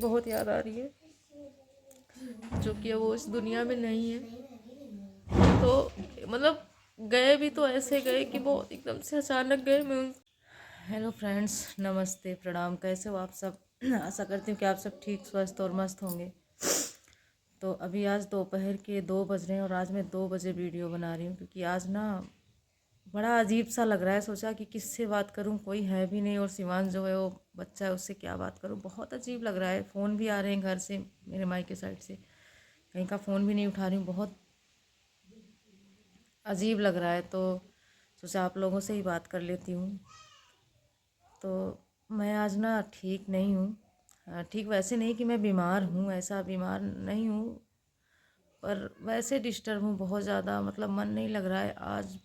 बहुत याद आ रही है, जो कि वो इस दुनिया में नहीं है। तो मतलब गए भी तो ऐसे गए कि वो एकदम से अचानक गए। मैं उन हेलो फ्रेंड्स, नमस्ते, प्रणाम। कैसे हो आप सब? आशा करती हूँ कि आप सब ठीक, स्वस्थ और मस्त होंगे। तो अभी आज दोपहर के 2 बज रहे हैं और आज मैं 2 बजे वीडियो बना रही हूँ, क्योंकि आज ना बड़ा अजीब सा लग रहा है। सोचा कि किससे बात करूँ, कोई है भी नहीं, और शिवांश जो है वो बच्चा है, उससे क्या बात करूँ। बहुत अजीब लग रहा है। फ़ोन भी आ रहे हैं घर से, मेरे मायके साइड से, कहीं का फ़ोन भी नहीं उठा रही हूँ। बहुत अजीब लग रहा है, तो सोचा आप लोगों से ही बात कर लेती हूँ। तो मैं आज ना ठीक नहीं हूँ। ठीक वैसे नहीं कि मैं बीमार हूँ, ऐसा बीमार नहीं हूँ, पर वैसे डिस्टर्ब हूँ बहुत ज़्यादा। मतलब मन नहीं लग रहा है आज।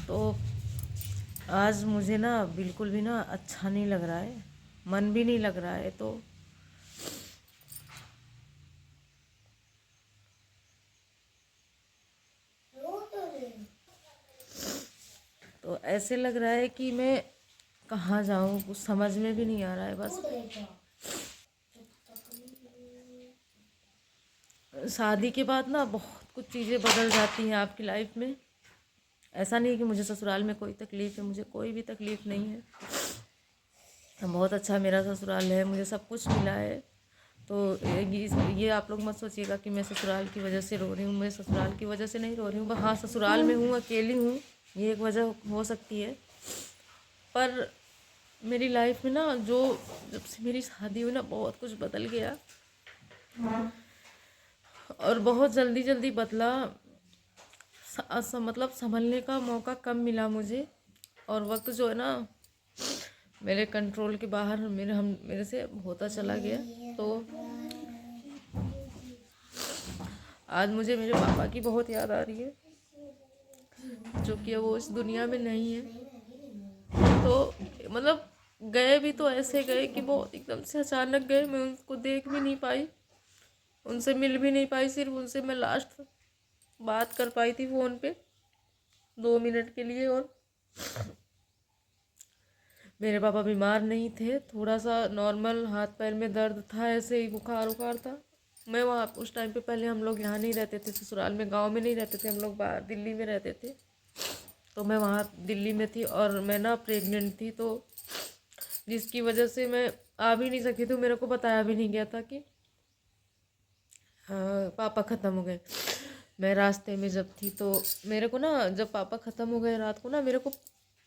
तो आज मुझे ना बिल्कुल भी ना अच्छा नहीं लग रहा है, मन भी नहीं लग रहा है। तो ऐसे लग रहा है कि मैं कहाँ जाऊँ, कुछ समझ में भी नहीं आ रहा है। बस शादी के बाद ना बहुत कुछ चीज़ें बदल जाती हैं आपकी लाइफ में। ऐसा नहीं है कि मुझे ससुराल में कोई तकलीफ़ है, मुझे कोई भी तकलीफ़ नहीं है। बहुत अच्छा मेरा ससुराल है, मुझे सब कुछ मिला है। तो ये आप लोग मत सोचिएगा कि मैं ससुराल की वजह से रो रही हूँ। मैं ससुराल की वजह से नहीं रो रही हूँ। हाँ, ससुराल में हूँ, अकेली हूँ, ये एक वजह हो सकती है। पर मेरी लाइफ में ना, जो जब से मेरी शादी हुई ना, बहुत कुछ बदल गया, और बहुत जल्दी जल्दी बदला। मतलब संभलने का मौका कम मिला मुझे, और वक्त जो है ना मेरे कंट्रोल के बाहर मेरे से होता चला गया। तो आज मुझे मेरे पापा की बहुत याद आ रही है, जो कि वो इस दुनिया में नहीं है। तो मतलब गए भी तो ऐसे गए कि वो एकदम से अचानक गए। मैं उनको देख भी नहीं पाई, उनसे मिल भी नहीं पाई। सिर्फ उनसे मैं लास्ट बात कर पाई थी फ़ोन पे 2 मिनट के लिए। और मेरे पापा बीमार नहीं थे, थोड़ा सा नॉर्मल हाथ पैर में दर्द था, ऐसे ही बुखार उखार था। मैं वहाँ उस टाइम पे, पहले हम लोग यहाँ नहीं रहते थे, ससुराल में, गांव में नहीं रहते थे, हम लोग बाहर दिल्ली में रहते थे। तो मैं वहाँ दिल्ली में थी, और मैं ना प्रेग्नेंट थी, तो जिसकी वजह से मैं आ भी नहीं सकी। तो मेरे को बताया भी नहीं गया था कि हाँ, पापा ख़त्म हो गए। मैं रास्ते में जब थी, तो मेरे को ना, जब पापा ख़त्म हो गए रात को ना, मेरे को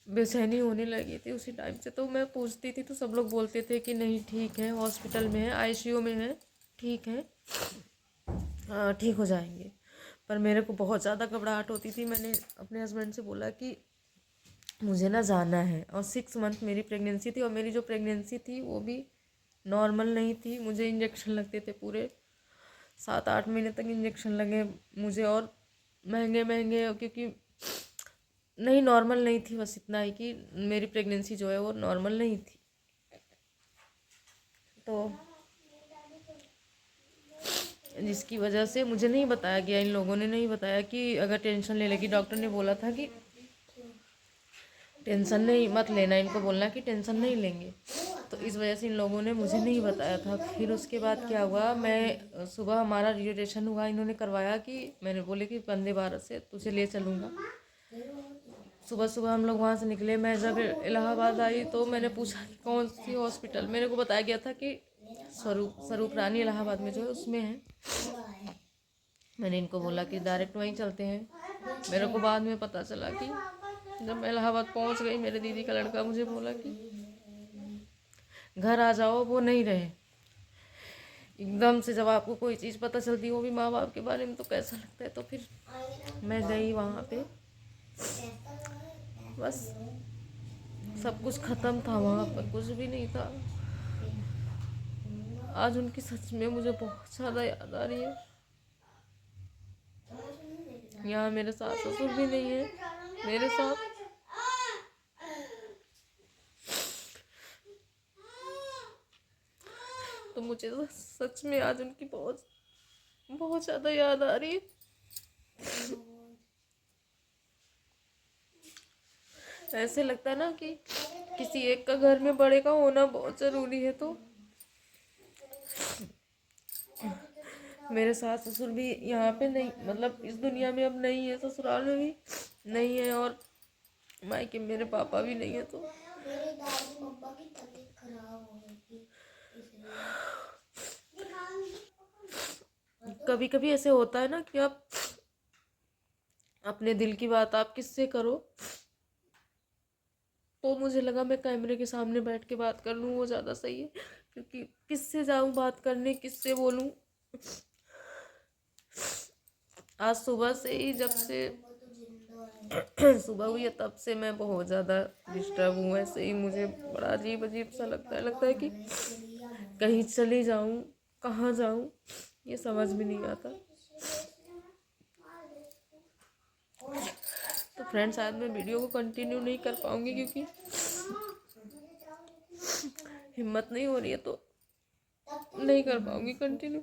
बेचैनी होने लगी थी उसी टाइम से। तो मैं पूछती थी, तो सब लोग बोलते थे कि नहीं ठीक है, हॉस्पिटल में है, आईसीयू में है, ठीक है, ठीक हो जाएंगे। पर मेरे को बहुत ज़्यादा घबराहट होती थी। मैंने अपने हस्बैंड से बोला कि मुझे ना जाना है। और 6 मंथ मेरी प्रेगनेंसी थी, और मेरी जो प्रेगनेंसी थी वो भी नॉर्मल नहीं थी। मुझे इंजेक्शन लगते थे, पूरे 7-8 महीने तक इंजेक्शन लगे मुझे, और महंगे महंगे, क्योंकि नहीं, नॉर्मल नहीं थी। बस इतना ही कि मेरी प्रेगनेंसी जो है वो नॉर्मल नहीं थी। तो जिसकी वजह से मुझे नहीं बताया गया, इन लोगों ने नहीं बताया कि अगर टेंशन ले लेगी, डॉक्टर ने बोला था कि टेंशन नहीं मत लेना, इनको बोलना कि टेंशन नहीं लेंगे। तो इस वजह से इन लोगों ने मुझे नहीं बताया था। फिर उसके बाद क्या हुआ, मैं सुबह हमारा रजिस्ट्रेशन हुआ, इन्होंने करवाया कि मैंने बोले कि वंदे भारत से तुझे ले चलूँगा। सुबह सुबह हम लोग वहाँ से निकले। मैं जब इलाहाबाद आई, तो मैंने पूछा कि कौन सी हॉस्पिटल। मेरे को बताया गया था कि स्वरूप रानी इलाहाबाद में जो है उसमें है। मैंने इनको बोला कि डायरेक्ट वहीं चलते हैं। मेरे को बाद में पता चला कि जब मैं इलाहाबाद पहुँच गई, मेरे दीदी का लड़का मुझे बोला कि घर आ जाओ। वो नहीं रहे। एकदम से जब आपको कोई चीज़ पता चलती है, वो भी माँ बाप के बारे में, तो कैसा लगता है। तो फिर मैं गई वहाँ पे, बस सब कुछ ख़त्म था वहाँ पर, कुछ भी नहीं था। आज उनकी सच में मुझे बहुत ज़्यादा याद आ रही है। यहाँ मेरे सास ससुर भी नहीं है मेरे साथ। तो मुझे सच में आज उनकी बहुत बहुत ज़्यादा याद आ रही है। ऐसे लगता है ना कि किसी एक का घर में बड़े का होना बहुत ज़रूरी है। तो मेरे सास ससुर भी यहाँ पे नहीं, मतलब इस दुनिया में अब नहीं है, ससुराल में भी नहीं है, और मायके मेरे पापा भी नहीं है। तो मेरे दादी मम्मा की तबीयत खराब हो गई थी इसलिए। कभी कभी ऐसे होता है ना कि आप अपने दिल की बात आप किससे करो, तो मुझे लगा मैं कैमरे के सामने बैठ के बात कर लूँ, वो ज़्यादा सही है, क्योंकि किससे जाऊँ बात करने, किससे बोलूँ। आज सुबह से ही, जब से सुबह हुई है तब से मैं बहुत ज़्यादा डिस्टर्ब हूँ। ऐसे ही मुझे बड़ा अजीब अजीब सा लगता है कि कहीं चली जाऊँ, कहाँ जाऊँ, ये समझ में नहीं आता। तो फ्रेंड्स, शायद मैं वीडियो को कंटिन्यू नहीं कर पाऊँगी, क्योंकि हिम्मत नहीं हो रही है, तो नहीं कर पाऊँगी कंटिन्यू।